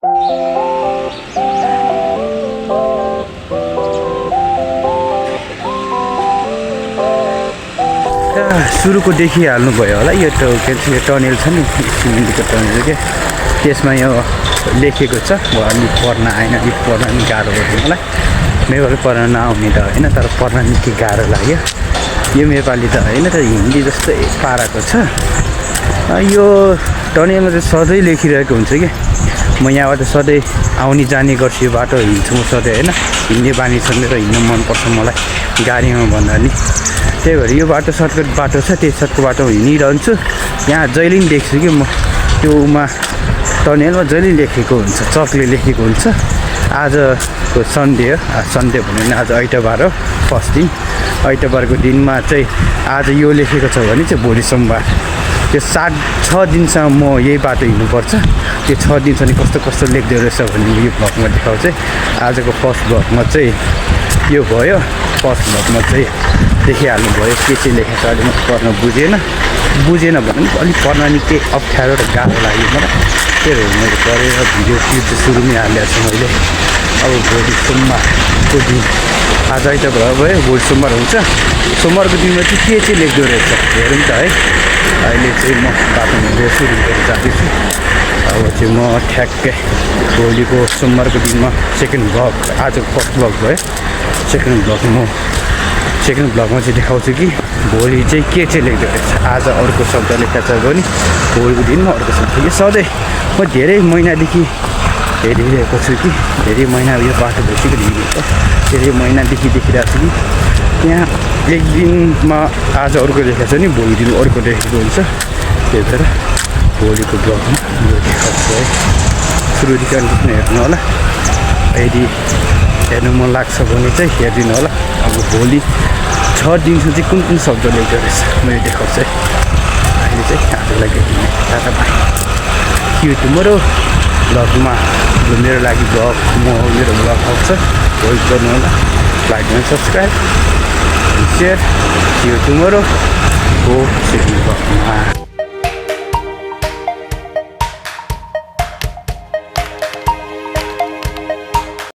सुरुको देखिहाल्नुभयो होला यो टनेल छ नि सिमेन्टको टनेल के त्यसमा यो लेखेको छ अलिक पढ्न आएन अलिक पढ्न नि गाह्रो भयो मलाई नेपाली पढ्न नआउने त होइन तर पढ्न निकै गाह्रो लाग्यो यो नेपाली त होइन तर हिन्दी जस्तै पाराको छ यो टनेलमा चाहिँ सधैँ लेखिरहेको हुन्छ कि म यहाँबाट सधैँ आउने जाने गर्छु यो बाटो हिँड्छु म सधैँ होइन हिँड्ने बानी छ मेरो हिँड्नु मनपर्छ मलाई गाडीमा भन्दा नि त्यही भएर यो बाटो सर्टकट बाटो छ त्यही सर्टकट बाटो हिँडिरहन्छु यहाँ जहिले पनि देख्छु कि म त्योमा टनेलमा जहिले लेखेको हुन्छ चकले लेखेको हुन्छ आजको सन्डे हो सन्डे भन्यो भने आज आइतबार हो फर्स्ट दिन आइतबारको दिनमा चाहिँ आज यो लेखेको छ भने चाहिँ भोलि सोमबार त्यो 6 दिनसम्म म यही बाटो हिँड्नुपर्छ त्यो 6 दिनसम्म कस्तो कस्तो लेख्दो रहेछ भन्ने यो भ्लगमा देखाउँछ आजको फर्स्ट भ्लगमा चाहिँ यो भयो फर्स्ट भ्लगमा चाहिँ देखिहाल्नु भयो के चाहिँ लेखेको छ अहिले म पढ्न बुझेन भने पनि अलिक पढ्न निकै अप्ठ्यारो र गाह्रो लाग्यो मलाई त्यही भएर मैले पढेर भिडियो क्लिप चाहिँ सुरुमै हालेको छु मैले अब भोलि सोमबारको दिन आज आइतबार भयो भोलि सोमबार हुन्छ सोमबारको दिनमा चाहिँ के लेख्दो रहेछ हेरौँ त है अहिले चाहिँ म बाटो हिँडेर सुरु गरेर जाँदैछु अब चाहिँ म ठ्याक्कै भोलिको सोमबारको दिनमा सेकेन्ड भ्लग आजको फर्स्ट भ्लग भयो सेकेन्ड भ्लगमा चाहिँ देखाउँछु कि भोलि चाहिँ के लेख्दो रहेछ आज अर्को शब्द लेखेको छ भने भोलिको दिनमा अर्को शब्द यो सधैँ म धेरै महिनादेखि हेरिरहेको छु कि धेरै महिना यो बाटो भइसक्यो हिँडेको धेरै महिनादेखि देखिरहेको छु कि त्यहाँ एक दिनमा आज अर्को लेखेको छ नि भोलि दिन अर्को लेखेको हुन्छ त्यही भएर भोलिको ब्लगमा यो देखाउँछु है सुरुदेखि अलिकति हेर्नु होला यदि हेर्नु मन लाग्छ भने चाहिँ हेरिदिनु होला अब भोलि 6 दिनसम्म चाहिँ कुन शब्द लेख्दो रहेछ मैले देखाउँछु है अहिले चाहिँ आजलाई टाटा बाई यो टुमोरो ब्लगमा मेरो लागि मेरो ब्लग आउँछ हेल्प गर्नु होला लाइक एन्ड सब्सक्राइब सेयर यो टुमोरो हो सेकेन्ड ब्लगमा